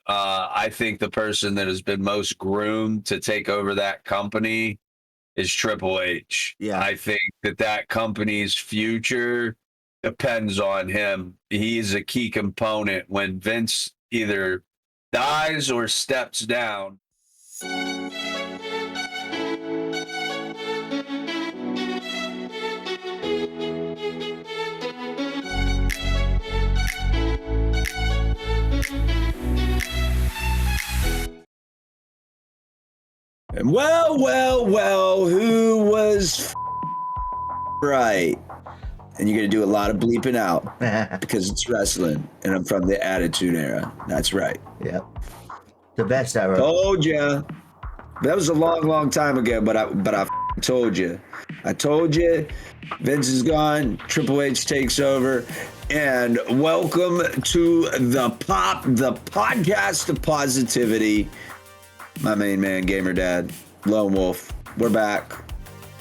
I think the person that has been most groomed to take over that company is Triple H. Yeah. I think that company's future depends on him. He's a key component when Vince either dies or steps down. Well, who was right? And you're going to do a lot of bleeping out because it's wrestling, and I'm from the Attitude Era. That's right. Yep. The best era. Told ya. That was a long time ago, but I told you. I told you. Vince is gone. Triple H takes over. And welcome to the Pop, the podcast of positivity. My main man, Gamer Dad, Lone Wolf. We're back.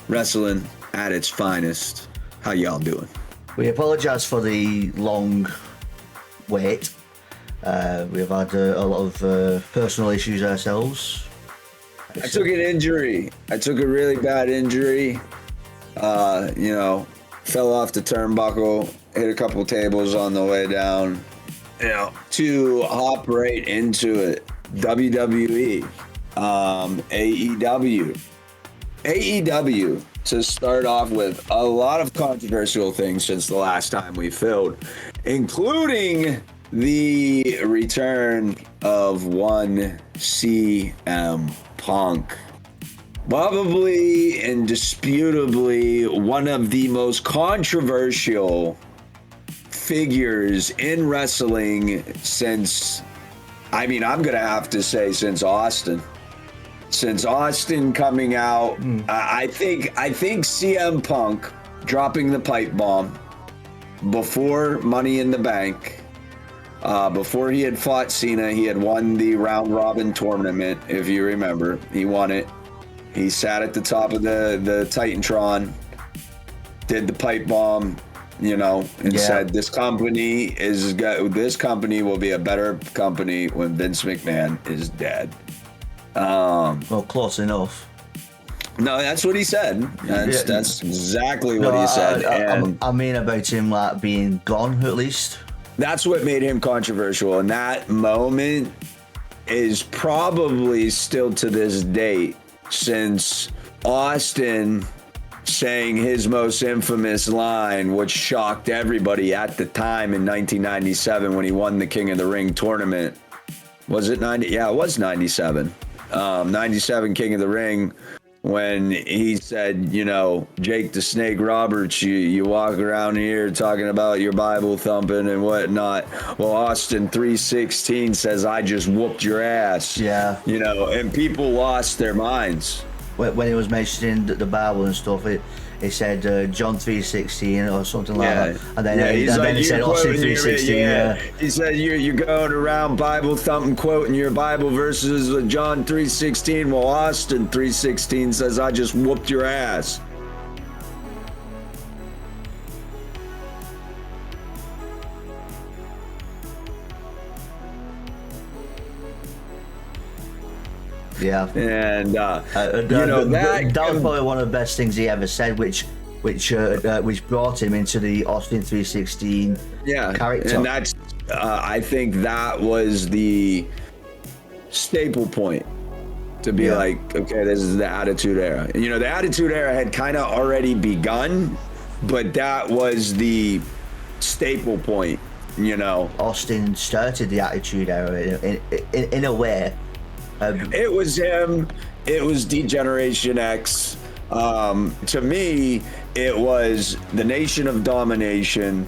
Wrestling at its finest. How y'all doing? We apologise for the long wait. We've had a lot of personal issues ourselves. I took an injury. I took a really bad injury. Fell off the turnbuckle, hit a couple tables on the way down. To hop right into it. WWE, AEW. AEW, to start off with, a lot of controversial things since the last time we filmed, including the return of one CM Punk. Probably indisputably one of the most controversial figures in wrestling since, I'm going to have to say since Austin. Since Austin coming out, I think CM Punk dropping the pipe bomb before Money in the Bank, before he had fought Cena, he had won the round robin tournament, if you remember. He won it. He sat at the top of the Titantron, did the pipe bomb, and said this company will be a better company when Vince McMahon is dead. Well, close enough. No, that's what he said. That's exactly what he said. I mean about him like being gone, at least. That's what made him controversial. And that moment is probably still to this date, since Austin saying his most infamous line, which shocked everybody at the time in 1997 when he won the King of the Ring tournament. Was it 90? Yeah, it was 97. 97 King of the Ring, when he said, Jake the Snake Roberts, you walk around here talking about your Bible thumping and whatnot. Well, Austin 3:16 says, I just whooped your ass. Yeah. And people lost their minds. When he was mentioning the Bible and stuff, he said John 3:16 or something like that, and then he said Austin 3:16. He said you're going around Bible thumping, quoting your Bible verses with John 3:16. Well, Austin 3:16 says I just whooped your ass. Yeah, and that was probably one of the best things he ever said, which brought him into the Austin 3:16 character. And that's I think that was the staple point to be like, okay, this is the Attitude Era. And, the Attitude Era had kind of already begun, but that was the staple point. Austin started the Attitude Era in a way. It was him. It was D-Generation X. To me, it was the Nation of Domination.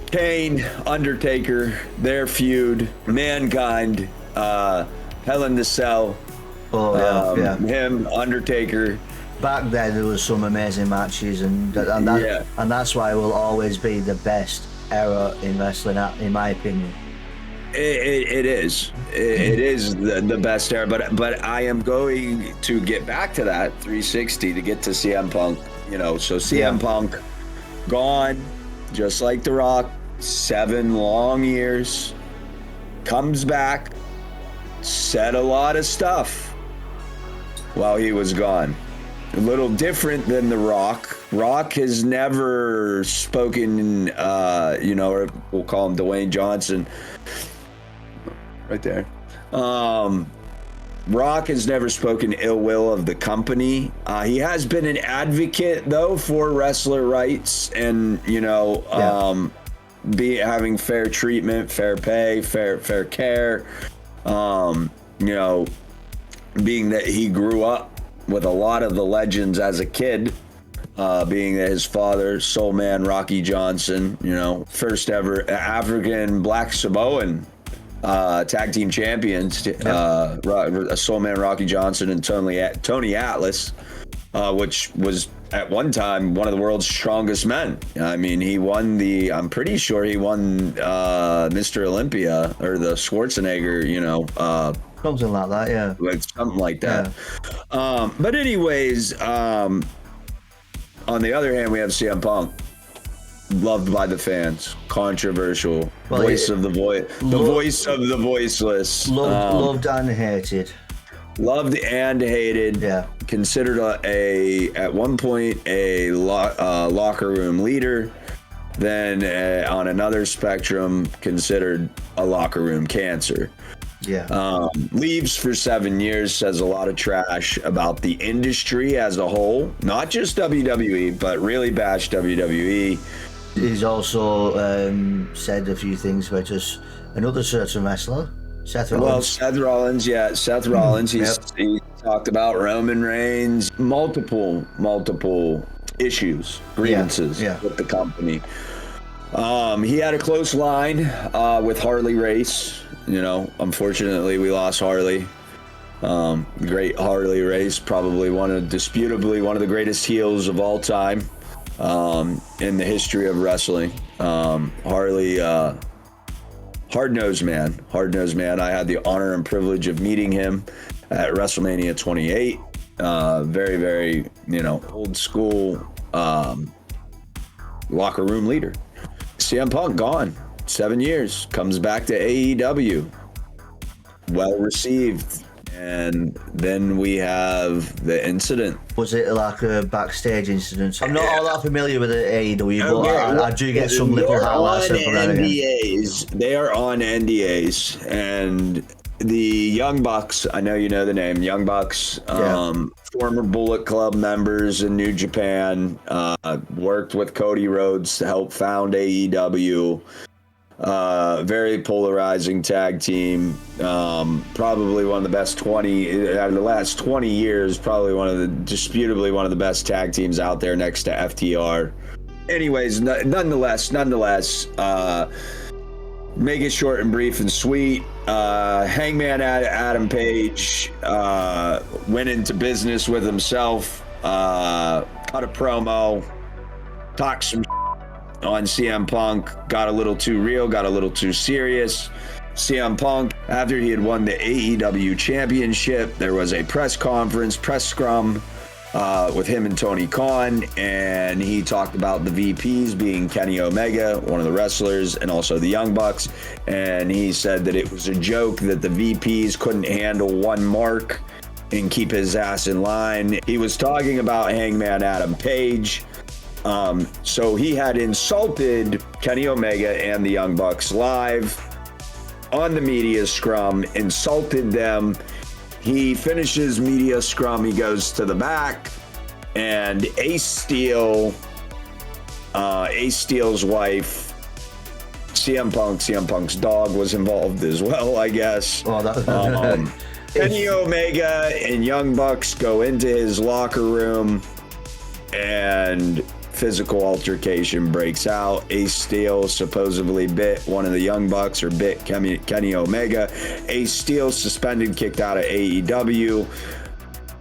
Kane, Undertaker, their feud, Mankind, Hell in the Cell. Him, Undertaker. Back then, there was some amazing matches, and that's why it will always be the best era in wrestling, in my opinion. It is. It is the best era, but I am going to get back to that 360 to get to CM Punk. So CM Punk gone, just like The Rock, 7 long years. comes back, said a lot of stuff while he was gone. A little different than The Rock. Rock has never spoken, or we'll call him Dwayne Johnson. Right there. Rock has never spoken ill will of the company. He has been an advocate, though, for wrestler rights and, having fair treatment, fair pay, fair care. Being that he grew up with a lot of the legends as a kid, being that his father, Soul Man Rocky Johnson, first ever African Black Samoan tag team champions, Soul Man Rocky Johnson and Tony Atlas, which was at one time one of the world's strongest men. I mean, I'm pretty sure he won Mr. Olympia or the Schwarzenegger, something like that, yeah. Something like that. Yeah. But anyways, on the other hand, we have CM Punk. Loved by the fans, controversial, voice of the voiceless, loved and hated. Loved and hated. Yeah. Considered at one point a locker room leader. Then on another spectrum, considered a locker room cancer. Yeah. Leaves for 7 years, says a lot of trash about the industry as a whole, not just WWE, but really bashed WWE. He's also said a few things about just another certain wrestler, Seth Rollins. Well, Seth Rollins, yeah. Seth Rollins, he talked about Roman Reigns, multiple issues, grievances with the company. He had a close line with Harley Race. Unfortunately, we lost Harley. Great Harley Race, probably disputably one of the greatest heels of all time. In the history of wrestling. Harley, hard-nosed man. I had the honor and privilege of meeting him at WrestleMania 28. Very, very, old school locker room leader. CM Punk gone 7 years, comes back to AEW. Well received. And then we have the incident. Was it like a backstage incident? I'm not all that familiar with the AEW, but I do get some little highlights. NDAs. They are on NDAs. And the Young Bucks, I know you know the name, Young Bucks, former Bullet Club members in New Japan, worked with Cody Rhodes to help found AEW. Very polarizing tag team. Probably one of the best 20 out of the last 20 years. Probably disputably one of the best tag teams out there next to FTR. Anyways, nonetheless, make it short and brief and sweet. Hangman Adam Page went into business with himself. Cut a promo. Talked some on CM Punk, got a little too real, got a little too serious. CM Punk, after he had won the AEW championship, there was a press scrum with him and Tony Khan, and he talked about the VPs being Kenny Omega, one of the wrestlers, and also the Young Bucks, and he said that it was a joke that the VPs couldn't handle one mark and keep his ass in line. He was talking about Hangman Adam Page. So he had insulted Kenny Omega and the Young Bucks live on the media scrum, insulted them. He finishes media scrum, he goes to the back, and Ace Steel's wife, CM Punk's dog was involved as well, I guess. Kenny Omega and Young Bucks go into his locker room, and physical altercation breaks out. Ace Steel supposedly bit one of the Young Bucks, or bit Kenny Omega. Ace Steel suspended, kicked out of AEW.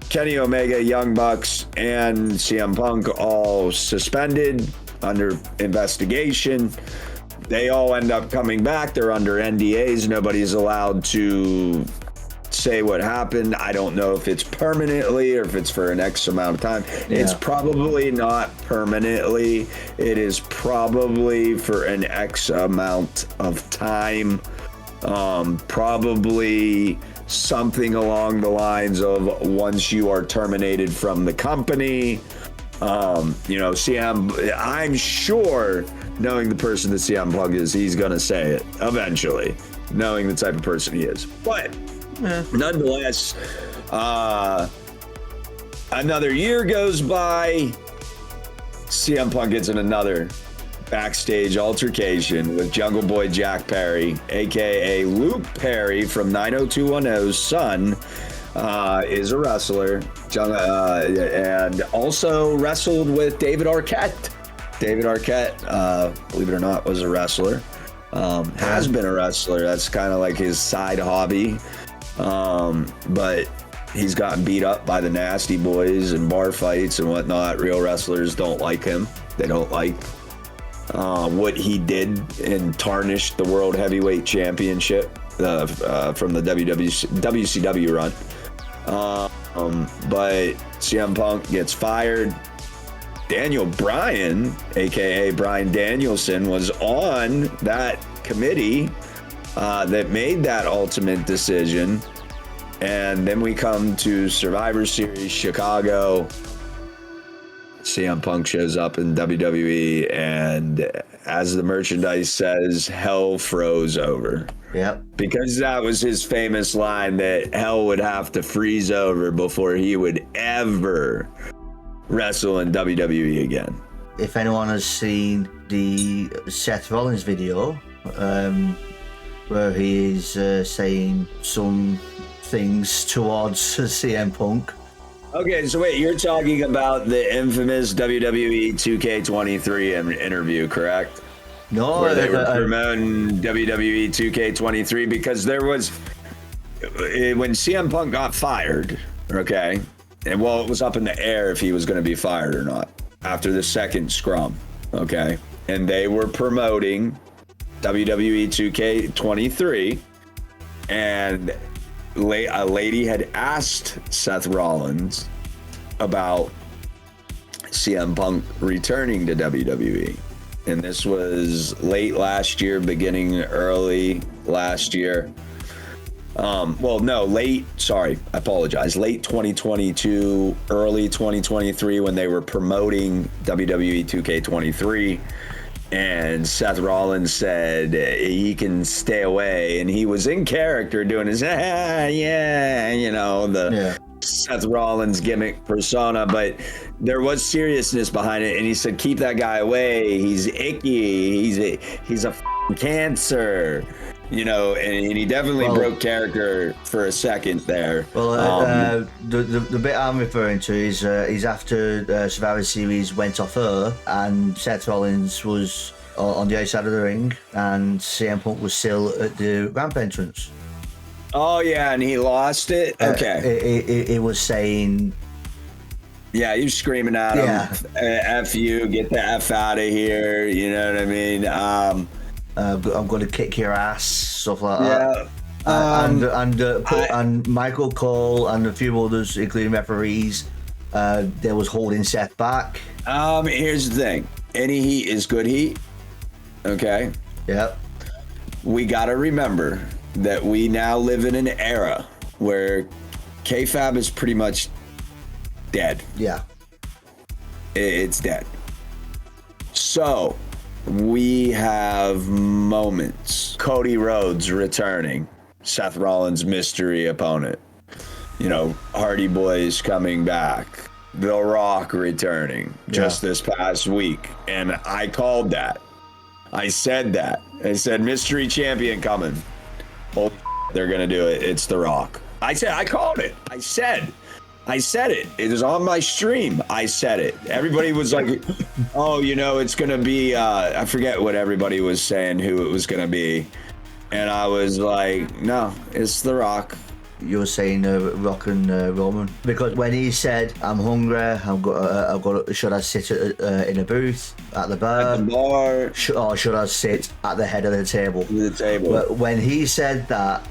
Kenny Omega, Young Bucks, and CM Punk all suspended under investigation. They all end up coming back. They're under NDAs. Nobody's allowed to say what happened. I don't know if it's permanently or if it's for an X amount of time. Yeah. It's probably not permanently. It is probably for an X amount of time. Probably something along the lines of once you are terminated from the company. I'm sure, knowing the person that CM Punk is, he's gonna say it eventually, knowing the type of person he is. But nonetheless, another year goes by. CM Punk gets in another backstage altercation with Jungle Boy Jack Perry, aka Luke Perry from 90210's son. Is a wrestler, and also wrestled with David Arquette. David Arquette, believe it or not, was a wrestler. Has been a wrestler. That's kind of like his side hobby. But he's gotten beat up by the Nasty Boys and bar fights and whatnot. Real wrestlers don't like him. They don't like what he did and tarnished the World Heavyweight Championship from the WCW run. But CM Punk gets fired. Daniel Bryan, aka Bryan Danielson, was on that committee that made that ultimate decision. And then we come to Survivor Series Chicago. CM Punk shows up in WWE, and as the merchandise says, hell froze over. Yep. Because that was his famous line that hell would have to freeze over before he would ever wrestle in WWE again. If anyone has seen the Seth Rollins video, where he is saying some things towards CM Punk. Okay, so wait, you're talking about the infamous WWE 2K23 interview, correct? No, where they were promoting WWE 2K23, because there was, when CM Punk got fired, okay, and well, it was up in the air if he was going to be fired or not after the second scrum, okay, and they were promoting WWE 2K23, and a lady had asked Seth Rollins about CM Punk returning to WWE. And this was late last year, beginning early last year. Late 2022, early 2023, when they were promoting WWE 2K23. And Seth Rollins said he can stay away. And he was in character doing his, Seth Rollins gimmick persona. But there was seriousness behind it. And he said, keep that guy away. He's icky. He's a cancer. And he definitely broke character for a second there. Well, the bit I'm referring to is after Survivor Series went off air, and Seth Rollins was on the outside of the ring, and CM Punk was still at the ramp entrance. Oh yeah, and he lost it. Okay, it was saying. Yeah, he was screaming at him, F you, get the F out of here. You know what I mean? I'm going to kick your ass, stuff like that. And Michael Cole and a few others, including referees, they was holding Seth back. Here's the thing: any heat is good heat. Okay. Yep. We got to remember that we now live in an era where kayfabe is pretty much dead. Yeah. It's dead. So we have moments. Cody Rhodes returning, Seth Rollins' mystery opponent. Hardy Boys coming back. The Rock returning just this past week. And I called that. I said that. I said, mystery champion coming. Holy they're going to do it. It's The Rock. I called it. I said it. It was on my stream. I said it. Everybody was like, oh, it's going to be, I forget what everybody was saying, who it was going to be. And I was like, no, it's The Rock. You were saying Rock and Roman, because when he said, I'm hungry, I've got, should I sit in a booth at the bar? At the bar. Or should I sit at the head of the table? When he said that,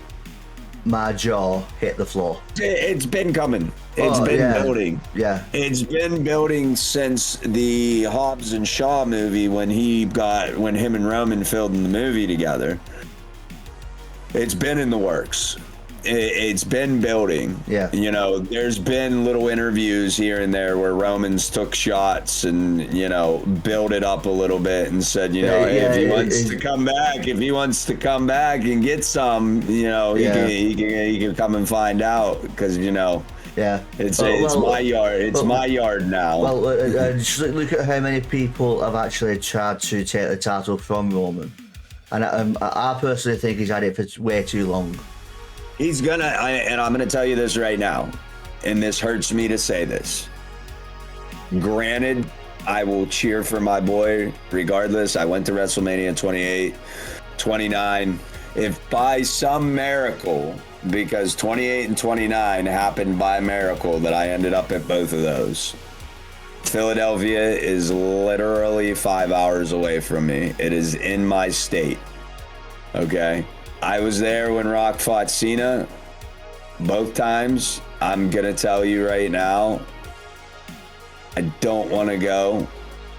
my jaw hit the floor. It's been coming. It's been building. Yeah. It's been building since the Hobbs and Shaw movie, when him and Roman filmed the movie together. It's been in the works. It's been building. Yeah. You know, there's been little interviews here and there where Roman's took shots and, you know, build it up a little bit and said, you know, hey, if he wants to come back and get some, you know, he can come and find out because, you know, it's my yard. It's my yard now. Well, just look at how many people have actually tried to take the title from Roman. And I personally think he's had it for way too long. He's gonna, and I'm gonna tell you this right now, and this hurts me to say this. Granted, I will cheer for my boy regardless. I went to WrestleMania 28, 29. If by some miracle, because 28 and 29 happened by miracle that I ended up at both of those. Philadelphia is literally 5 hours away from me. It is in my state. Okay? I was there when Rock fought Cena both times. I'm going to tell you right now, I don't want to go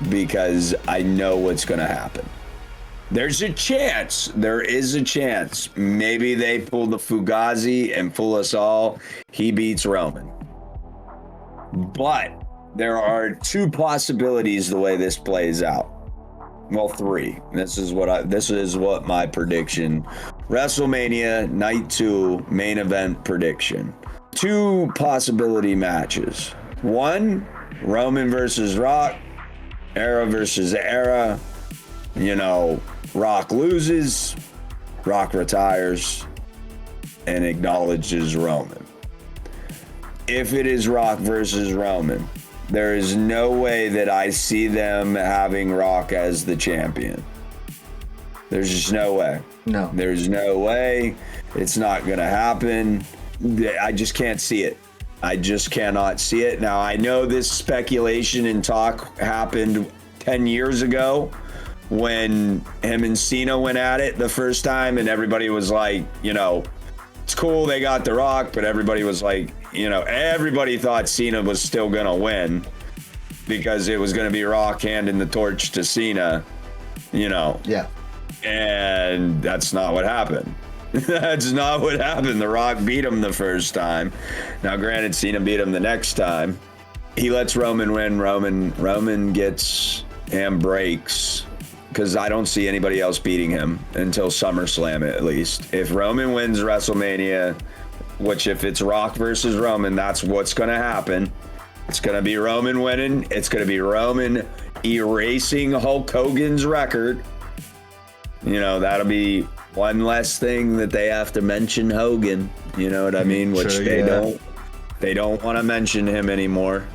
because I know what's going to happen. There's a chance. There is a chance. Maybe they pull the Fugazi and fool us all. He beats Roman. But there are two possibilities the way this plays out. Well, three. This is what my prediction. WrestleMania Night 2 main event prediction. Two possibility matches. One, Roman versus Rock, era versus era. You know, Rock loses, Rock retires, and acknowledges Roman. If it is Rock versus Roman, there is no way that I see them having Rock as the champion. There's just no way. No. There's no way. It's not going to happen. I just can't see it. I just cannot see it. Now, I know this speculation and talk happened 10 years ago when him and Cena went at it the first time, and everybody was like, you know, it's cool they got The Rock, but everybody was like, you know, everybody thought Cena was still going to win because it was going to be Rock handing the torch to Cena, you know. Yeah. And that's not what happened. That's not what happened. The Rock beat him the first time. Now, granted, Cena beat him the next time. He lets Roman win. Roman gets and breaks because I don't see anybody else beating him until SummerSlam at least. If Roman wins WrestleMania, which if it's Rock versus Roman, that's what's going to happen. It's going to be Roman winning. It's going to be Roman erasing Hulk Hogan's record. You know, that'll be one less thing that they have to mention Hogan. You know what I mean? Which sure, they don't want to mention him anymore.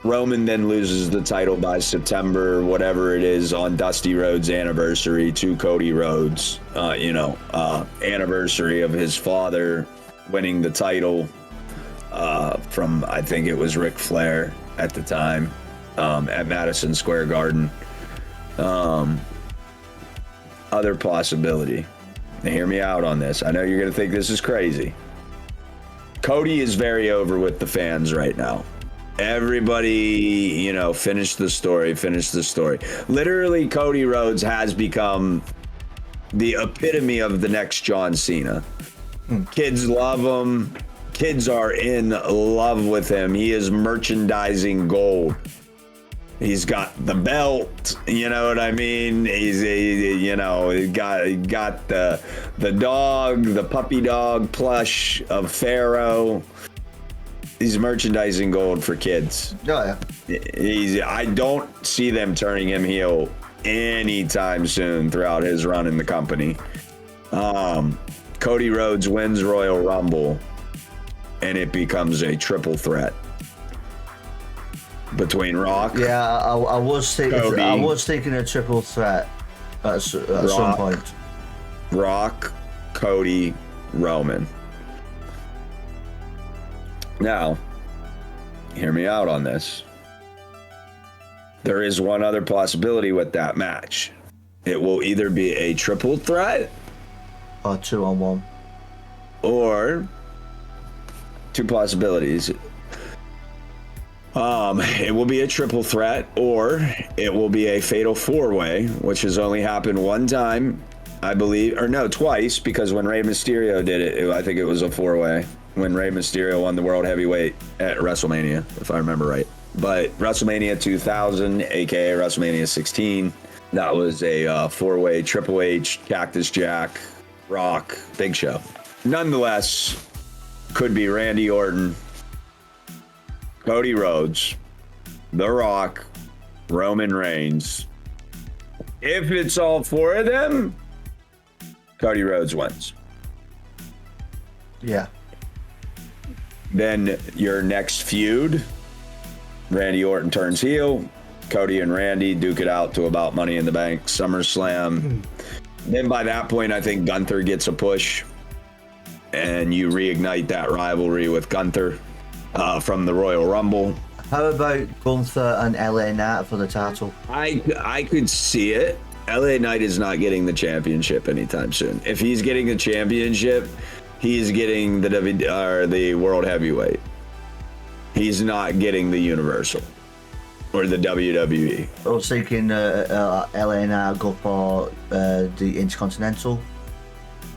Roman then loses the title by September, whatever it is, on Dusty Rhodes' anniversary to Cody Rhodes. Anniversary of his father winning the title from, I think it was Ric Flair at the time, at Madison Square Garden. Other possibility. Now, hear me out on this. I know you're going to think this is crazy. Cody is very over with the fans right now. Everybody, you know, finish the story. Literally, Cody Rhodes has become the epitome of the next John Cena. Kids love him. Kids are in love with him. He is merchandising gold. He's got the belt, you know what I mean? He got the dog, the puppy dog plush of Pharaoh. He's merchandising gold for kids. Oh, yeah. I don't see them turning him heel anytime soon throughout his run in the company. Cody Rhodes wins Royal Rumble, and it becomes a triple threat between Rock. Yeah, I was thinking. Cody, I was thinking a triple threat at some point. Rock, Cody, Roman. Now, hear me out on this. There is one other possibility with that match. It will either be a triple threat Or 2-on-1. or two possibilities. It will be a triple threat, or it will be a fatal four-way, which has only happened one time, I believe, or no, twice, because when Rey Mysterio did it, I think it was a four-way when Rey Mysterio won the World Heavyweight at WrestleMania, if I remember right. But WrestleMania 2000, aka WrestleMania 16, that was a four-way Triple H, Cactus Jack, Rock, Big Show. Nonetheless, could be Randy Orton, Cody Rhodes, The Rock, Roman Reigns. If it's all four of them, Cody Rhodes wins. Yeah. Then your next feud, Randy Orton turns heel, Cody and Randy duke it out to about Money in the Bank, SummerSlam. Then by that point, I think Gunther gets a push, and you reignite that rivalry with Gunther from the Royal Rumble. How about Gunther and LA Knight for the title? I could see it. LA Knight is not getting the championship anytime soon. If he's getting the championship, he's getting the World Heavyweight. He's not getting the Universal or the WWE. I was thinking LA Knight go for the Intercontinental.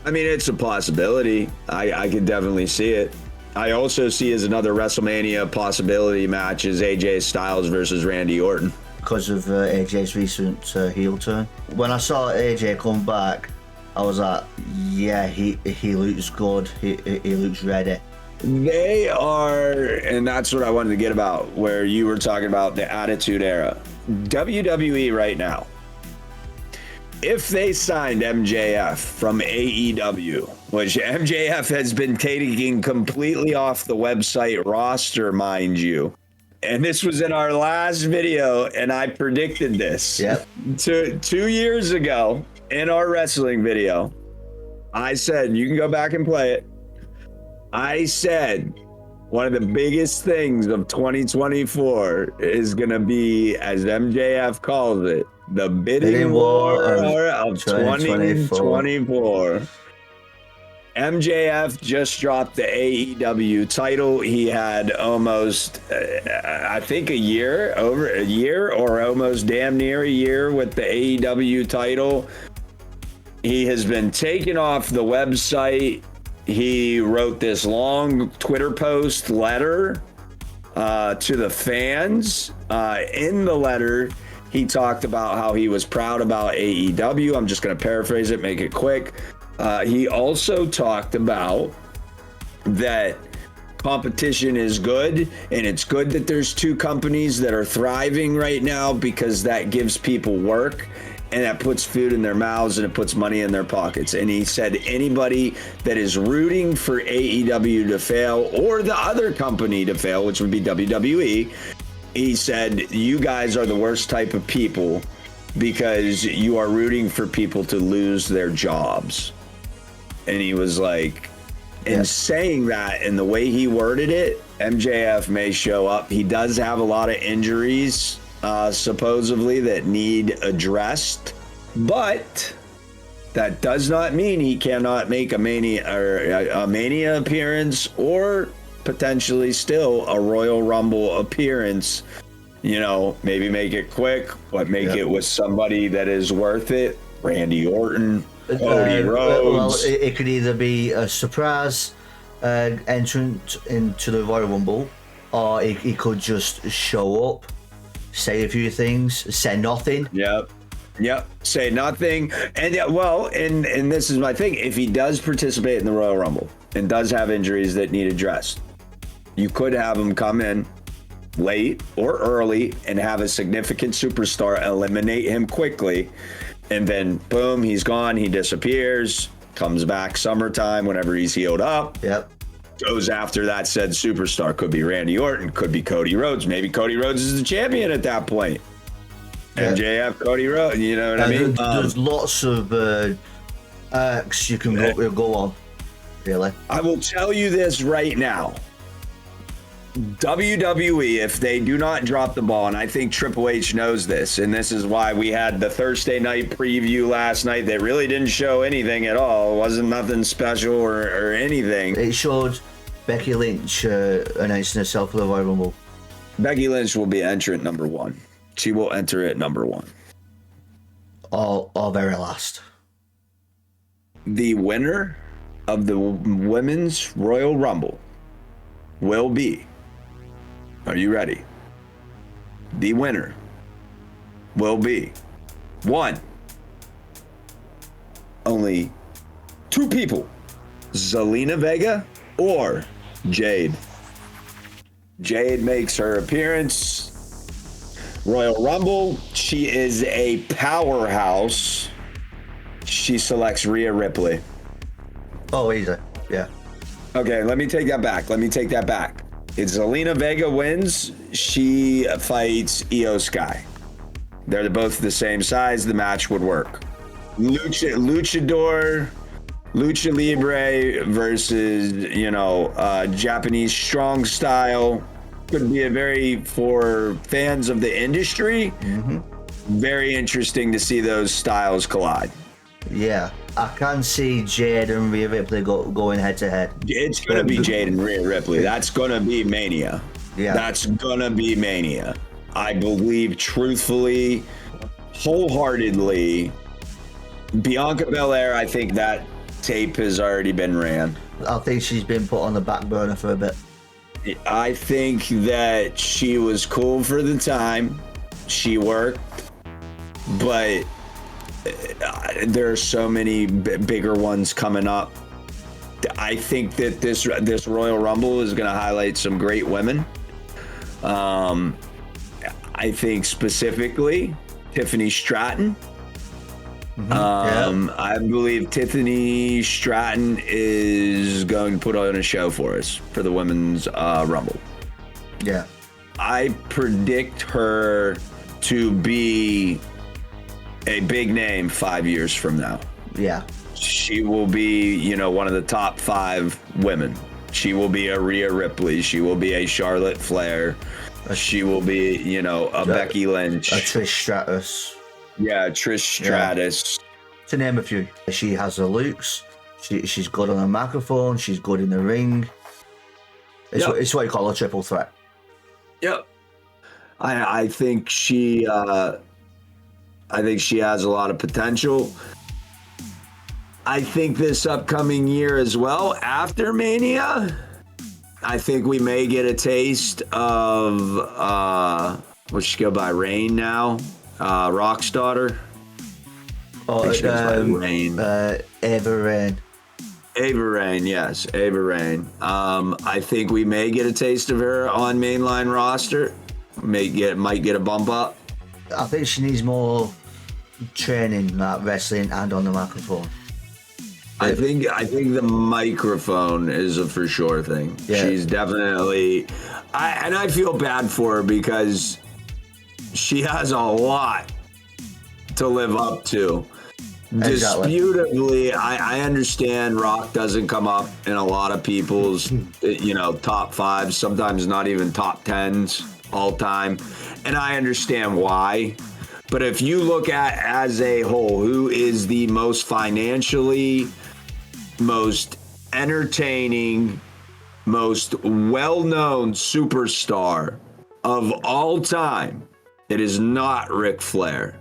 I mean, it's a possibility. I could definitely see it. I also see as another WrestleMania possibility match is AJ Styles versus Randy Orton. Because of AJ's recent heel turn. When I saw AJ come back, I was like, yeah, he looks good. He looks ready. They are, and that's what I wanted to get about, where you were talking about the Attitude Era. WWE right now, if they signed MJF from AEW, which MJF has been taking completely off the website roster, mind you, and this was in our last video, and I predicted this. Yep. 2 years ago in our wrestling video, I said, you can go back and play it. I said, one of the biggest things of 2024 is going to be, as MJF calls it, the bidding war of 2024. MJF just dropped the AEW title. He had almost, I think, a year or almost damn near a year with the AEW title. He has been taken off the website. He wrote this long Twitter post letter to the fans. In the letter, he talked about how he was proud about AEW. I'm just going to paraphrase it, make it quick. He also talked about that competition is good, and it's good that there's two companies that are thriving right now because that gives people work, and that puts food in their mouths and it puts money in their pockets. And he said anybody that is rooting for AEW to fail or the other company to fail, which would be WWE, he said, you guys are the worst type of people because you are rooting for people to lose their jobs. And he was like, in saying that and the way he worded it, MJF may show up. He does have a lot of injuries, supposedly, that need addressed. But that does not mean he cannot make a Mania appearance or potentially still a Royal Rumble appearance. You know, maybe make it quick, but make it with somebody that is worth it. Randy Orton, Cody Rhodes. Well, it could either be a surprise entrant into the Royal Rumble, or he could just show up, say a few things, say nothing. Yep. Say nothing. And and this is my thing. If he does participate in the Royal Rumble and does have injuries that need addressed, you could have him come in late or early and have a significant superstar eliminate him quickly. And then, boom, he's gone. He disappears, comes back summertime whenever he's healed up. Yep. Goes after that said superstar. Could be Randy Orton. Could be Cody Rhodes. Maybe Cody Rhodes is the champion at that point. Yep. MJF, Cody Rhodes. You know what I mean? There's lots of arcs you can go on, really. I will tell you this right now. WWE, if they do not drop the ball, and I think Triple H knows this, and this is why we had the Thursday night preview last night that really didn't show anything at all. It wasn't nothing special or anything. It showed Becky Lynch announcing herself for the Royal Rumble. Becky Lynch will be entrant number 1. She will enter at number 1. Or very last. The winner of the Women's Royal Rumble will be, are you ready? The winner will be 1. Only 2 people, Zelina Vega or Jade. Jade makes her appearance. Royal Rumble. She is a powerhouse. She selects Rhea Ripley. Oh, easy. Yeah. Okay, let me take that back. If Zelina Vega wins, she fights Io Sky. They're both the same size. The match would work. Luchador, Lucha Libre versus, Japanese strong style. Could be for fans of the industry, very interesting to see those styles collide. Yeah, I can see Jade and Rhea Ripley going head to head. It's going to be Jade and Rhea Ripley. That's going to be Mania. Yeah. That's going to be Mania. I believe truthfully, wholeheartedly, Bianca Belair, I think that tape has already been ran. I think she's been put on the back burner for a bit. I think that she was cool for the time. She worked. But there are so many bigger ones coming up. I think that this Royal Rumble is going to highlight some great women. I think specifically Tiffany Stratton. I believe Tiffany Stratton is going to put on a show for us for the Women's Rumble. Yeah. I predict her to be a big name 5 years from now. Yeah. She will be, one of the top 5 women. She will be a Rhea Ripley. She will be a Charlotte Flair. She will be, a Becky Lynch. A Trish Stratus. Yeah, Trish Stratus. Yeah. To name a few. She has her looks. She's good on a microphone. She's good in the ring. It's what you call a triple threat. Yep. I think she has a lot of potential. I think this upcoming year as well, after Mania, I think we may get a taste of what she go by, Rain now. Rock's daughter. Oh, Rain. Ava Rain. Ava Rain, yes, Ava Rain. I think we may get a taste of her on mainline roster. Might get a bump up. I think she needs more training, like wrestling and on the microphone. I think the microphone is a for sure thing. Yeah. She's definitely, I feel bad for her because she has a lot to live up to. Exactly. Disputably, I understand Rock doesn't come up in a lot of people's, top 5s, sometimes not even top 10s all time. And I understand why. But if you look at as a whole, who is the most financially, most entertaining, most well-known superstar of all time, it is not Ric Flair.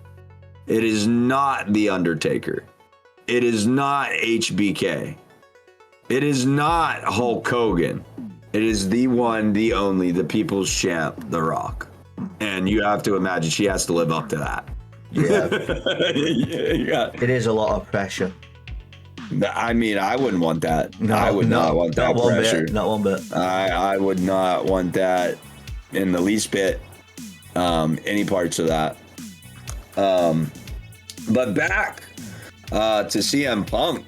It is not The Undertaker. It is not HBK. It is not Hulk Hogan. It is the one, the only, the people's champ, The Rock. And you have to imagine she has to live up to that. Yeah. Yeah. It is a lot of pressure. I mean, I wouldn't want that. No, I would not want that pressure. Not one bit. I would not want that in the least bit. Any parts of that. But back to CM Punk.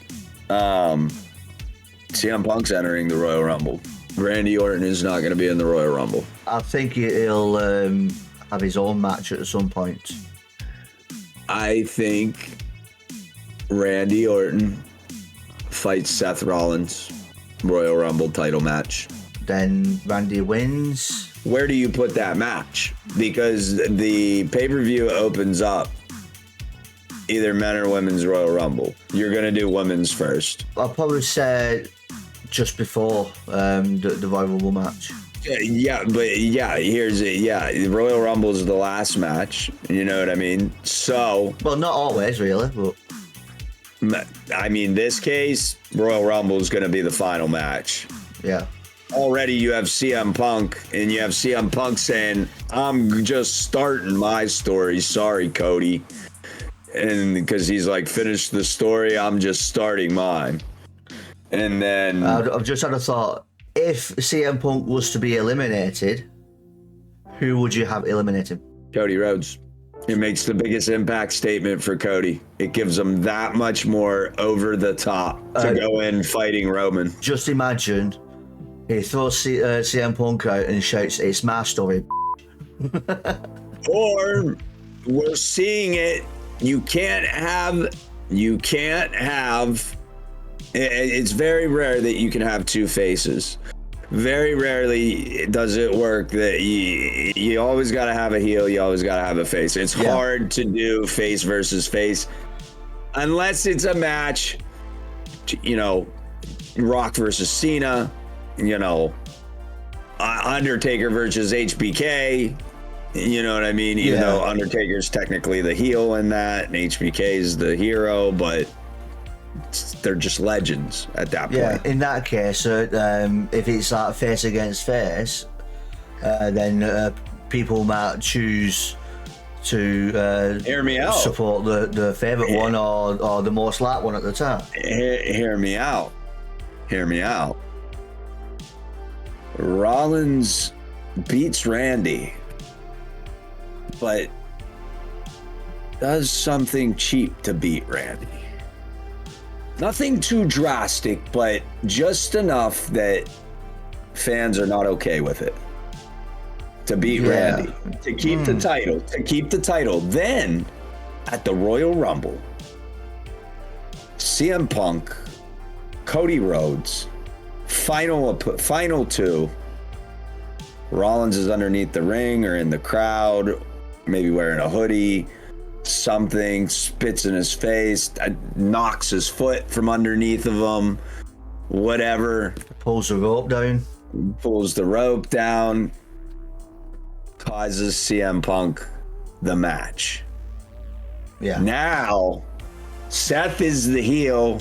CM Punk's entering the Royal Rumble. Randy Orton is not going to be in the Royal Rumble. I think he'll have his own match at some point. I think Randy Orton fights Seth Rollins, Royal Rumble title match. Then Randy wins. Where do you put that match? Because the pay-per-view opens up either men or women's Royal Rumble. You're going to do women's first. I'll probably say just before the Royal Rumble match. Here's it. Yeah, the Royal Rumble is the last match. You know what I mean? So, well, not always, really, but I mean, this case, Royal Rumble is going to be the final match. yeah. Already you have CM Punk, and you have CM Punk saying, I'm just starting my story. Sorry, Cody. And because he's like, finish the story, I'm just starting mine. And then I've just had a thought. If CM Punk was to be eliminated, who would you have eliminate him? Cody Rhodes. It makes the biggest impact statement for Cody. It gives him that much more over the top to go in fighting Roman. Just imagine he throws CM Punk out and shouts, "It's my story." Or we're seeing it. You can't have. It's very rare that you can have two faces. Very rarely does it work that you always got to have a heel, you always got to have a face. It's hard to do face versus face unless it's a match, you know, Rock versus Cena, you know, Undertaker versus HBK, you know what I mean? Even though Undertaker's technically the heel in that and HBK's the hero, but they're just legends at that point. Yeah, in that case, if it's like face against face, then people might choose to hear me out. Support the favourite one or the most liked one at the time. Hear me out. Rollins beats Randy, but does something cheap to beat Randy. Nothing too drastic, but just enough that fans are not okay with it. To beat Randy, to keep the title, Then, at the Royal Rumble, CM Punk, Cody Rhodes, final two. Rollins is underneath the ring or in the crowd, maybe wearing a hoodie. Something, spits in his face, knocks his foot from underneath of him, whatever. Pulls the rope down, causes CM Punk the match. Yeah. Now, Seth is the heel,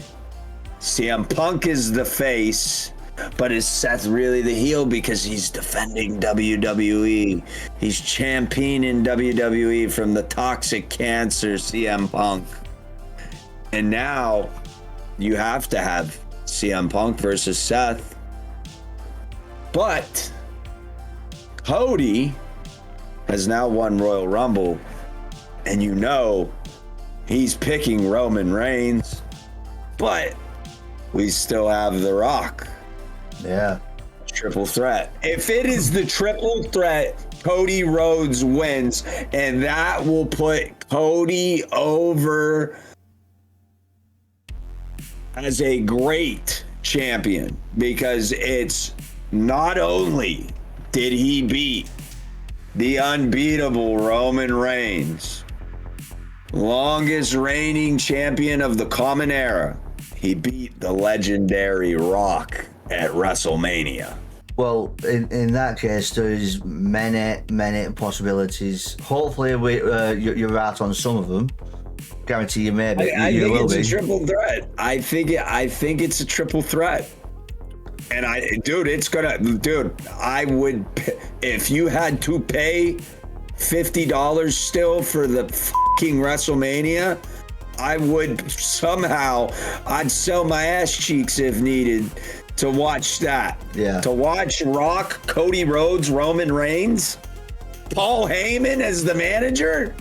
CM Punk is the face. But is Seth really the heel because he's defending WWE? He's championing WWE from the toxic cancer, CM Punk. And now you have to have CM Punk versus Seth. But Cody has now won Royal Rumble, and you know he's picking Roman Reigns. But we still have The Rock. Yeah. Triple threat. If it is the triple threat, Cody Rhodes wins, and that will put Cody over as a great champion, because it's not only did he beat the unbeatable Roman Reigns, longest reigning champion of the Common Era, he beat the legendary Rock at WrestleMania. Well, in that case, there's many possibilities. Hopefully, you're right on some of them. Guarantee you maybe. I think it's a triple threat. I think it's a triple threat. And I would, if you had to pay $50 still for the fucking WrestleMania, I'd sell my ass cheeks if needed to watch that. Yeah. To watch Rock, Cody Rhodes, Roman Reigns, Paul Heyman as the manager.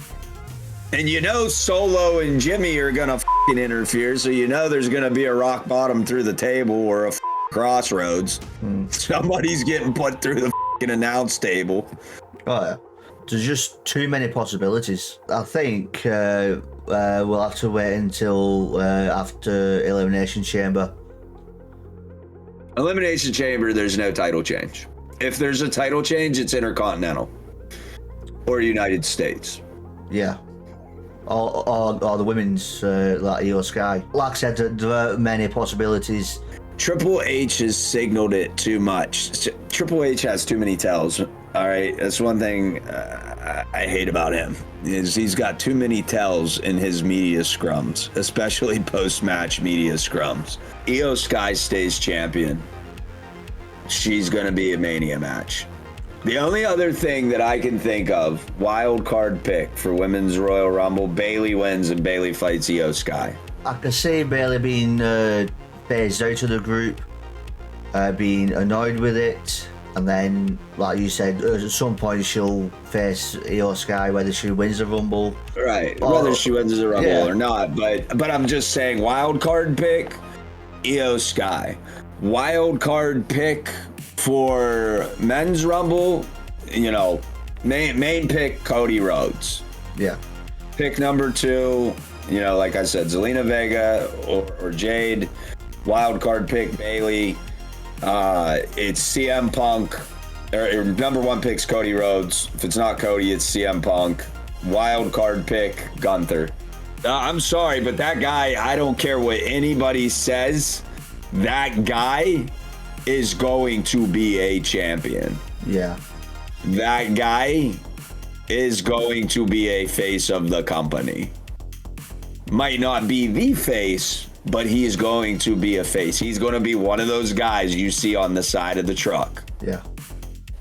And you know Solo and Jimmy are going to fucking interfere, so you know there's going to be a rock bottom through the table or a crossroads. Somebody's getting put through the fucking announce table. Oh, yeah. There's just too many possibilities. I think we'll have to wait until after Elimination Chamber. Elimination Chamber, there's no title change. If there's a title change, it's Intercontinental or United States. Yeah. Or the women's, like Io Sky. Like I said, there are many possibilities. Triple H has signaled it too much. Triple H has too many tells. All right, that's one thing I hate about him is he's got too many tells in his media scrums, especially post-match media scrums. Io Sky stays champion. She's gonna be a Mania match. The only other thing that I can think of, wild card pick for Women's Royal Rumble, Bayley wins and Bayley fights Io Sky. I can see Bayley being phased out of the group, being annoyed with it, and then, like you said, at some point she'll face Io Sky, whether she wins the Rumble. Right, whether she wins the Rumble or not. But I'm just saying, wild card pick, Io Sky. Wild card pick for Men's Rumble, you know, main pick, Cody Rhodes. Yeah. Pick number 2, you know, like I said, Zelina Vega or Jade. Wild card pick, Bayley. It's CM Punk. Or number 1 pick's Cody Rhodes. If it's not Cody, it's CM Punk. Wild card pick, Gunther. I'm sorry, but that guy, I don't care what anybody says, that guy is going to be a champion. Yeah. That guy is going to be a face of the company. Might not be the face, but he is going to be a face. He's going to be one of those guys you see on the side of the truck. Yeah.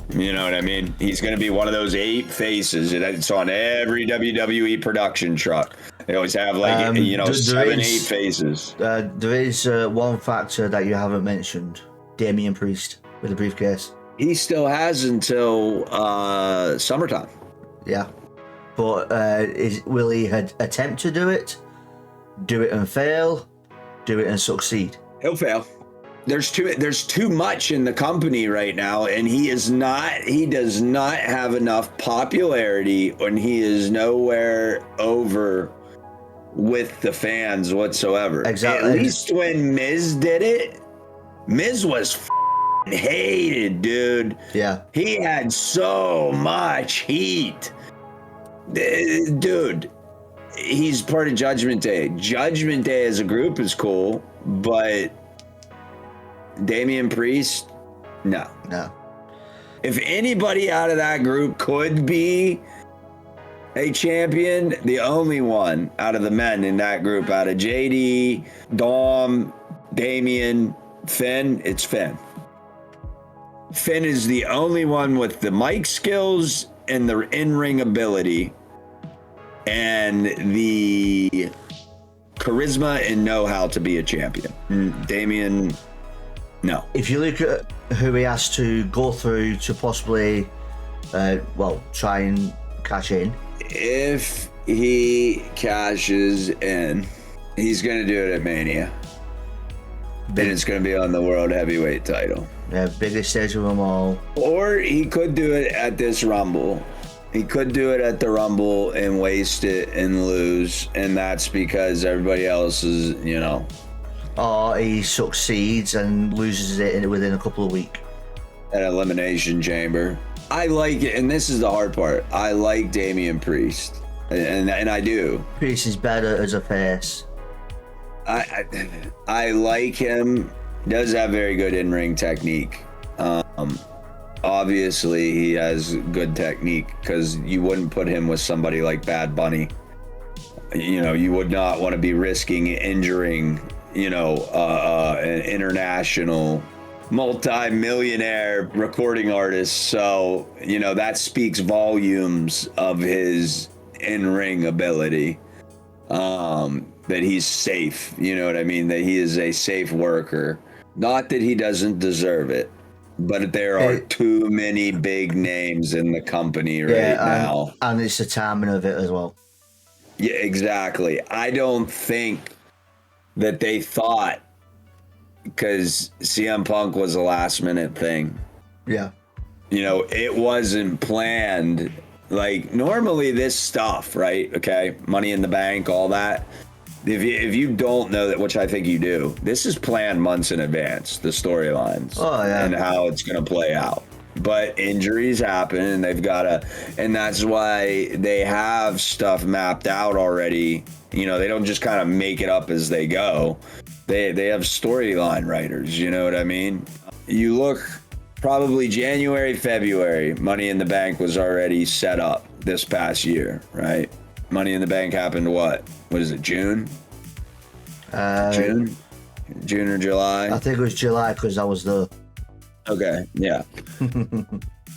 You know what I mean? He's going to be one of those 8 faces. It's on every WWE production truck. They always have 7, 8 faces. There is one factor that you haven't mentioned. Damian Priest with the briefcase. He still has until summertime. Yeah. But will he attempt to do it and fail, do it and succeed? He'll fail. There's too much in the company right now, and he does not have enough popularity, and he is nowhere over with the fans whatsoever. Exactly. At least when Miz did it, Miz was hated, dude. Yeah. He had so much heat. Dude, he's part of Judgment Day. Judgment Day as a group is cool, but Damian Priest, no. If anybody out of that group could be a champion, the only one out of the men in that group, out of JD, Dom, Damian, Finn, it's Finn. Finn is the only one with the mic skills and the in-ring ability and the charisma and know-how to be a champion. Damian, no. If you look at who he has to go through to possibly, try and cash in. If he cashes in, he's going to do it at Mania. And it's going to be on the World Heavyweight title. Yeah, biggest stage of them all. Or he could do it at this Rumble. He could do it at the Rumble and waste it and lose. And that's because everybody else is, Or he succeeds and loses it within a couple of weeks. An Elimination Chamber. I like it, and this is the hard part. I like Damian Priest, and I do. Priest is better as a face. I like him. Does have very good in-ring technique. Obviously, he has good technique because you wouldn't put him with somebody like Bad Bunny. You would not want to be risking injuring, an international multi-millionaire recording artist. So, that speaks volumes of his in-ring ability. That he's safe, you know what I mean? That he is a safe worker. Not that he doesn't deserve it, but there are too many big names in the company now. And it's the timing of it as well. Yeah, exactly. I don't think that they thought, because CM Punk was a last minute thing. Yeah. It wasn't planned. Like, normally this stuff, right? Okay, Money in the Bank, all that. If you don't know that, which I think you do, this is planned months in advance, the storylines. Oh, yeah. And how it's going to play out. but injuries happen, and and that's why they have stuff mapped out already. You know, they don't just kind of make it up as they go. They have storyline writers, you know what I mean? You look probably January, February, Money in the Bank was already set up this past year, right? Money in the Bank happened what is it, June? June or July? I think it was July because I was there. Okay, yeah.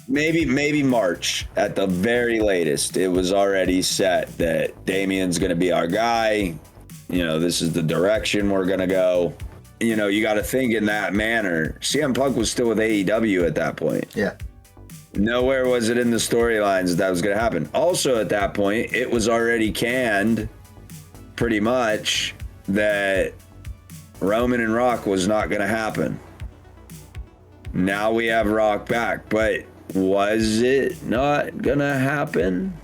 maybe March at the very latest. It was already set that Damien's going to be our guy. You know, this is the direction we're going to go. You know, you got to think in that manner. CM Punk was still with AEW at that point. Yeah. Nowhere was it in the storylines that was going to happen. Also, at that point, it was already canned pretty much that Roman and Rock was not going to happen. Now we have Rock back, but was it not going to happen?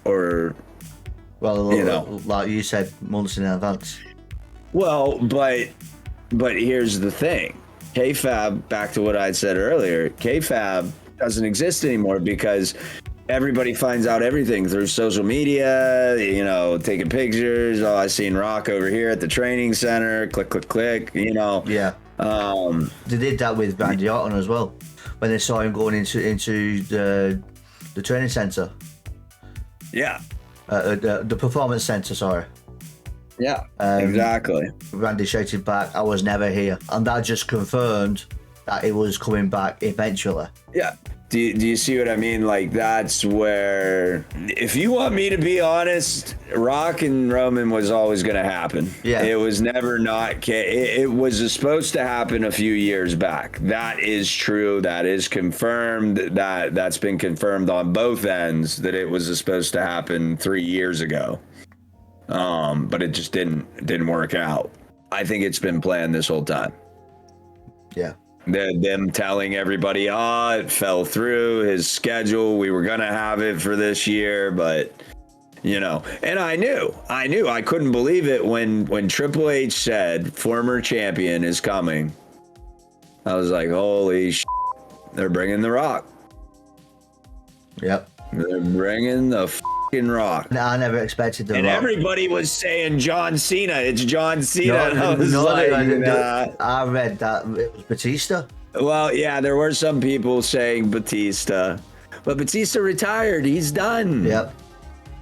Or, well, you know, like you said, months in advance. Well, but here's the thing. K-Fab, back to what I said earlier, K-Fab doesn't exist anymore because everybody finds out everything through social media, you know, taking pictures. Oh, I seen Rock over here at the training center. Click, click, click, you know. Yeah. They did that with Randy Orton as well when they saw him going into the training center. Yeah. The performance center, sorry. Yeah, exactly. Randy shouted back, "I was never here," and that just confirmed that it was coming back eventually. Yeah. Do you see what I mean? Like, that's where, if you want me to be honest, Rock and Roman was always going to happen. Yeah. It was never not. It was supposed to happen a few years back. That is true. That is confirmed. That's been confirmed on both ends that it was supposed to happen 3 years ago. But it just didn't work out. I think it's been planned this whole time. Yeah. Them telling everybody, it fell through his schedule. We were going to have it for this year, but, you know, and I knew I couldn't believe it when Triple H said former champion is coming. I was like, holy shit, they're bringing The Rock. Yep. They're bringing the fucking Rock. I never expected The And Rock. everybody was saying John Cena. It's John Cena. No, I was I read that it was Batista. Well, yeah, there were some people saying Batista, but Batista retired. He's done. Yep.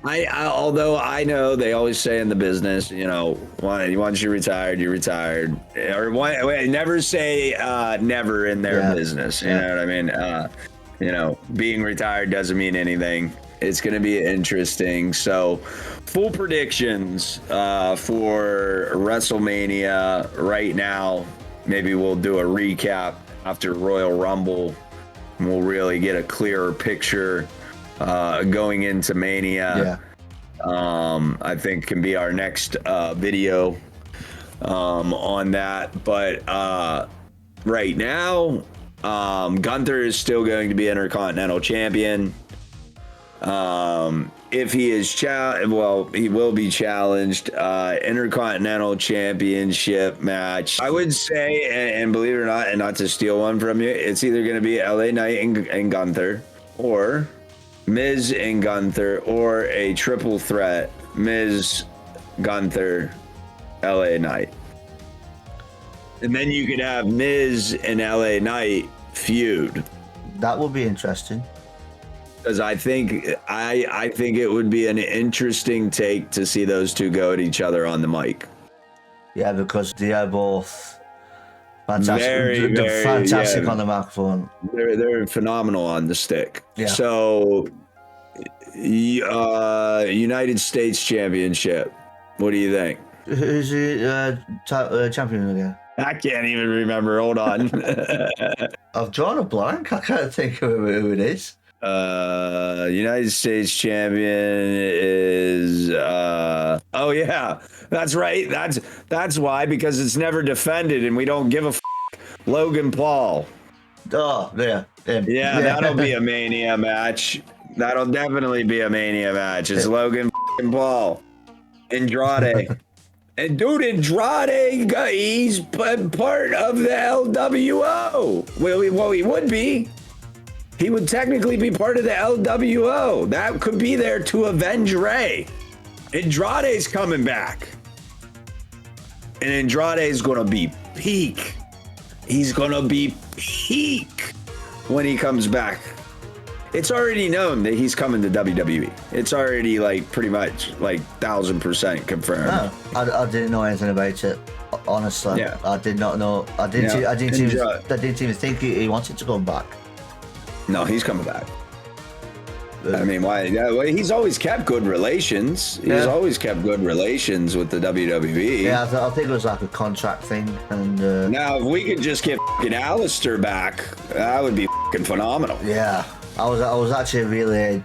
Although I know they always say in the business, you know, once you're retired, you're retired. Or never say never in their business. You know what I mean? You know, being retired doesn't mean anything. It's going to be interesting. So, full predictions for WrestleMania right now. Maybe we'll do a recap after Royal Rumble, and we'll really get a clearer picture going into Mania. Yeah. I think can be our next video on that. But right now, Gunther is still going to be Intercontinental Champion. If he is he will be challenged. Intercontinental Championship match. I would say, and believe it or not, and not to steal one from you, it's either going to be LA Knight and Gunther, or Miz and Gunther, or a triple threat, Miz, Gunther, LA Knight. And then you could have Miz and LA Knight feud. That would be interesting. Because I think it would be an interesting take to see those two go at each other on the mic. Yeah, because they are both fantastic. Very Fantastic on the microphone. They're phenomenal on the stick. Yeah. So, United States Championship. What do you think? Who's the champion again? I can't even remember. Hold on. I've drawn a blank. I can't think of who it is. United States champion is oh yeah, that's right, that's why, because it's never defended and we don't give a Logan Paul. Oh yeah. Yeah, that'll be a Mania match. That'll definitely be a Mania match. It's Logan Paul. Andrade. And dude, Andrade, he's part of the LWO. Well, he would be. He would technically be part of the LWO. That could be there to avenge Ray. Andrade's coming back. And Andrade's going to be peak. He's going to be peak when he comes back. It's already known that he's coming to WWE. It's already like pretty much like 1,000% confirmed. No, I didn't know anything about it. Honestly, Yeah. I did not know. I didn't even think he wanted to come back. No, he's coming back. I mean, why? Yeah, he's always kept good relations. He's always kept good relations with the WWE. Yeah, I think it was like a contract thing. And now, if we could just get fucking Alistair back, that would be fucking phenomenal. yeah, I was actually really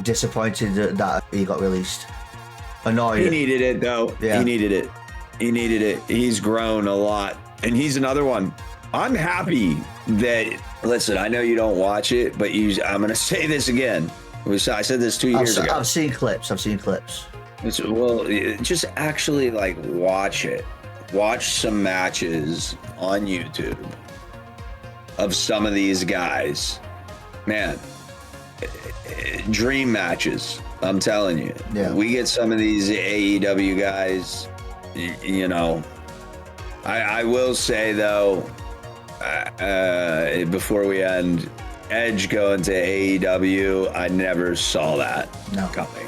disappointed that he got released. Annoyed. He needed it though. Yeah. He needed it. He's grown a lot, and he's another one. I'm happy that. Listen, I know you don't watch it, but I'm going to say this again. I said this 2 years ago. I've seen clips. Well, just actually like watch it. Watch some matches on YouTube of some of these guys. Man, dream matches. I'm telling you. Yeah. We get some of these AEW guys, you know. I will say though, before we end, Edge going to AEW, I never saw that coming.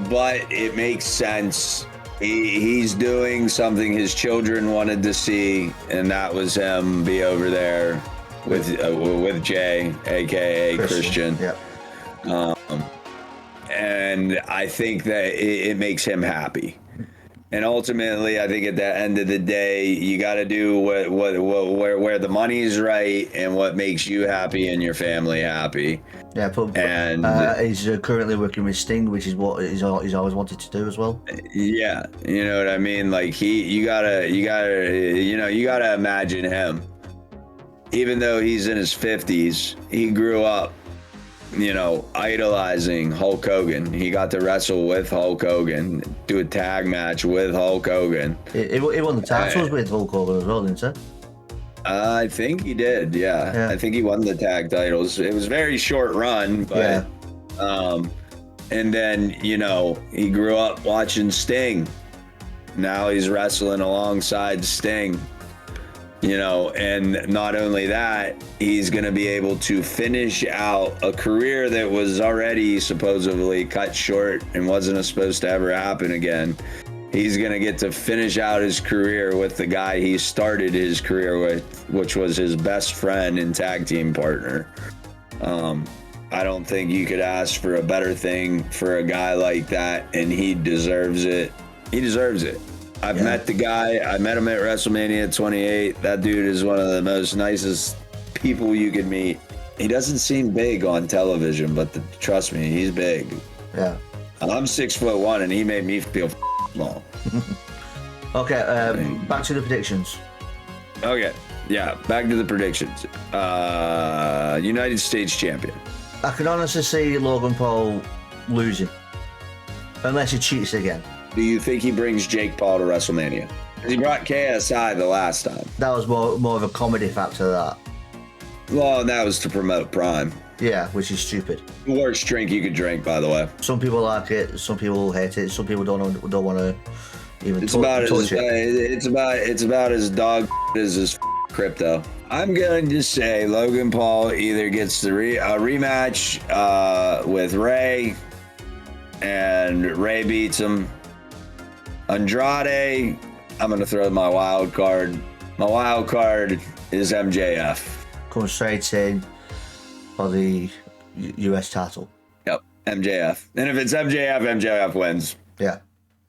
But it makes sense. He's doing something his children wanted to see, and that was him be over there with Jay, aka Christian. Yep. And I think that it makes him happy. And ultimately, I think at the end of the day, you got to do where the money's right and what makes you happy and your family happy. Yeah, but he's currently working with Sting, which is what he's always wanted to do as well. Yeah, you know what I mean. Like you gotta imagine him. Even though he's in his 50s, he grew up, idolizing Hulk Hogan. He got to wrestle with Hulk Hogan, do a tag match with Hulk Hogan. He won the titles with Hulk Hogan as well, didn't he? I think he did, yeah. I think he won the tag titles. It was a very short run, but and then, he grew up watching Sting. Now he's wrestling alongside Sting. And not only that, he's going to be able to finish out a career that was already supposedly cut short and wasn't supposed to ever happen again. He's going to get to finish out his career with the guy he started his career with, which was his best friend and tag team partner. I don't think you could ask for a better thing for a guy like that, and he deserves it. He deserves it. I've met the guy. I met him at WrestleMania 28. That dude is one of the most nicest people you could meet. He doesn't seem big on television, but trust me, he's big. Yeah. I'm 6'1", and he made me feel small. Okay, back to the predictions. Okay, yeah, back to the predictions. United States champion. I can honestly see Logan Paul losing, unless he cheats again. Do you think he brings Jake Paul to WrestleMania? He brought KSI the last time. That was more of a comedy factor, that. Well, that was to promote Prime. Yeah, which is stupid. The worst drink you could drink, by the way. Some people like it, some people hate it, some people don't want to even touch it. It's about as dog as his crypto. I'm going to say Logan Paul either gets the rematch with Ray, and Ray beats him. Andrade, I'm going to throw my wild card. My wild card is MJF. Come straight in for the US title. Yep, MJF. And if it's MJF wins. Yeah.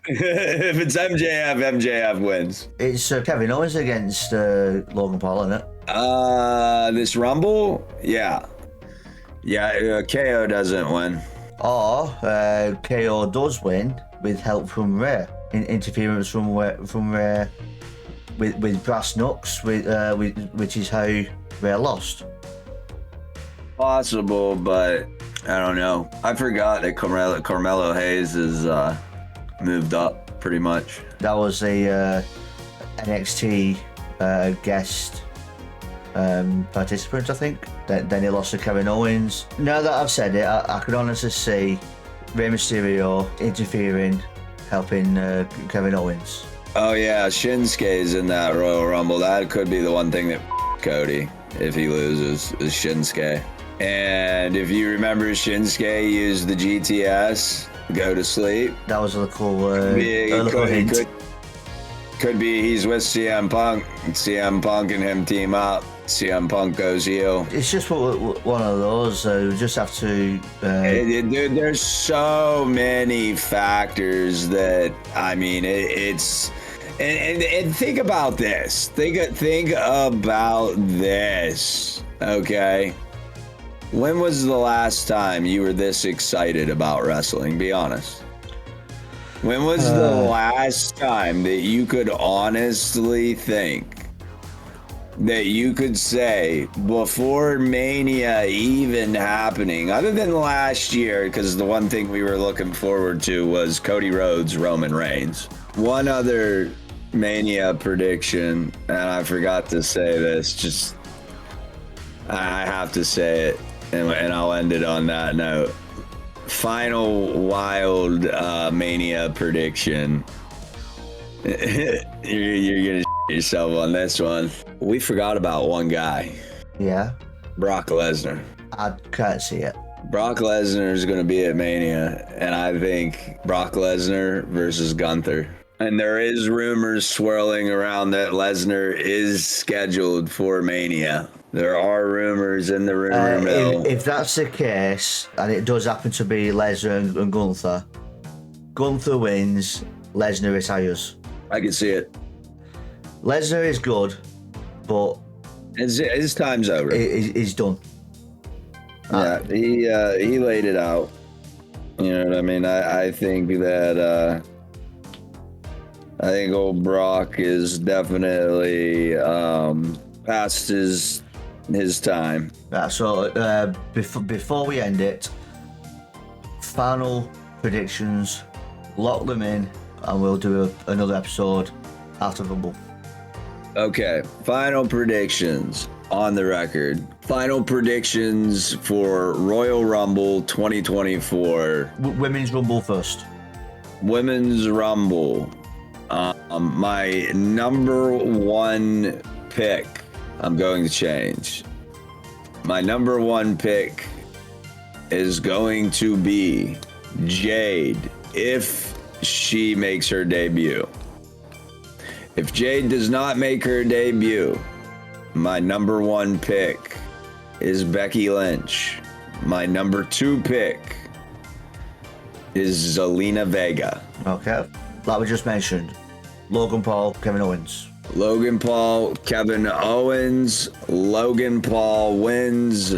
If it's MJF wins. It's Kevin Owens against Logan Paul, isn't it? This Rumble? Yeah. Yeah, KO doesn't win. Or KO does win with help from Ray. Interference from Ray with brass knucks, which is how Ray lost. Possible, but I don't know. I forgot that Carmelo Hayes is moved up pretty much. That was a NXT guest participant, I think. Then he lost to Kevin Owens. Now that I've said it, I could honestly see Rey Mysterio interfering, helping Kevin Owens. Oh yeah, Shinsuke's in that Royal Rumble. That could be the one thing that Cody, if he loses, is Shinsuke. And if you remember, Shinsuke used the GTS, go to sleep. That was a little hint. Could be he's with CM Punk. CM Punk and him team up. CM Punk goes heel. It's just one of those. We just have to. Dude, there's so many factors that it's. And think about this. Think about this. Okay. When was the last time you were this excited about wrestling? Be honest. When was the last time that you could honestly think that you could say before Mania even happening, other than last year, because the one thing we were looking forward to was Cody Rhodes, Roman Reigns. One other Mania prediction, and I forgot to say this, I have to say it, and I'll end it on that note. Final wild Mania prediction. You're gonna yourself on this one. We forgot about one guy. Yeah. Brock Lesnar. I can't see it. Brock Lesnar is going to be at Mania, and I think Brock Lesnar versus Gunther. And there is rumors swirling around that Lesnar is scheduled for Mania. There are rumors in the rumor mill. If that's the case, and it does happen to be Lesnar and Gunther, Gunther wins, Lesnar retires. I can see it. Lesnar is good, but his time's over. He's done. Yeah, he laid it out. You know what I mean? I think that I think old Brock is definitely past his time. So before we end it, final predictions, lock them in, and we'll do another episode after Rumble. Okay, final predictions on the record. Final predictions for Royal Rumble 2024. Women's Rumble first. Women's Rumble. My number one pick, I'm going to change. My number one pick is going to be Jade, if she makes her debut. If Jade does not make her debut, my number one pick is Becky Lynch. My number two pick is Zelina Vega. Okay. Like we just mentioned, Logan Paul, Kevin Owens. Logan Paul, Kevin Owens. Logan Paul wins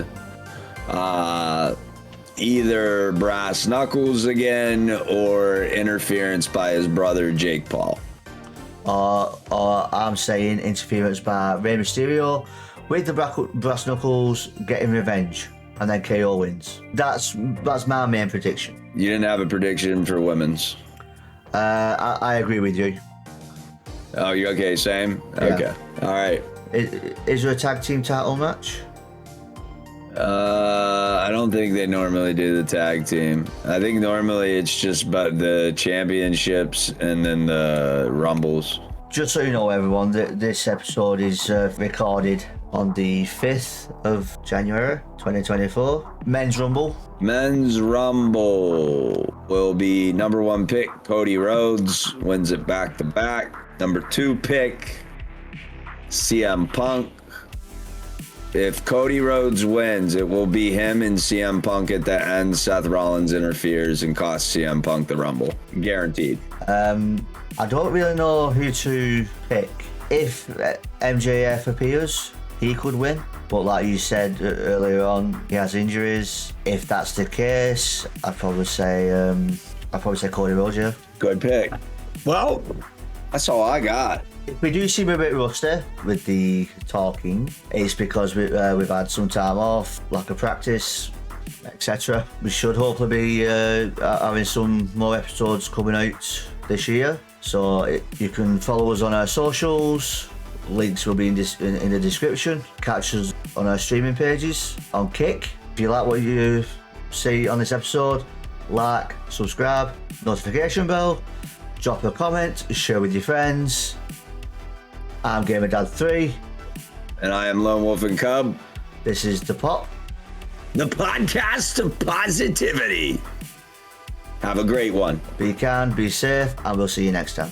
either brass knuckles again or interference by his brother Jake Paul. Or I'm saying interference by Rey Mysterio with the brass knuckles getting revenge, and then KO wins. That's my main prediction. You didn't have a prediction for women's. I agree with you. Oh, you okay? Same? Yeah. Okay. All right. Is there a tag team title match? I don't think they normally do the tag team. I think normally it's just about the championships and then the rumbles. Just so you know, everyone, this episode is recorded on the 5th of January 2024. Men's Rumble. Men's Rumble will be number one pick, Cody Rhodes, wins it back to back. Number two pick, CM Punk. If Cody Rhodes wins, it will be him and CM Punk at the end. Seth Rollins interferes and costs CM Punk the Rumble. Guaranteed. I don't really know who to pick. If MJF appears, he could win. But like you said earlier on, he has injuries. If that's the case, I'd probably say Cody Rhodes, yeah. Good pick. Well, that's all I got. If we do seem a bit rusty with the talking, it's because we've had some time off, lack of practice, etc. We should hopefully be having some more episodes coming out this year. So you can follow us on our socials. Links will be in the description. Catch us on our streaming pages on Kick. If you like what you see on this episode, like, subscribe, notification bell, drop a comment, share with your friends. I'm GamerDad3. And I am Lone Wolf and Cub. This is the P.o.P. The podcast of positivity. Have a great one. Be kind, be safe, and we'll see you next time.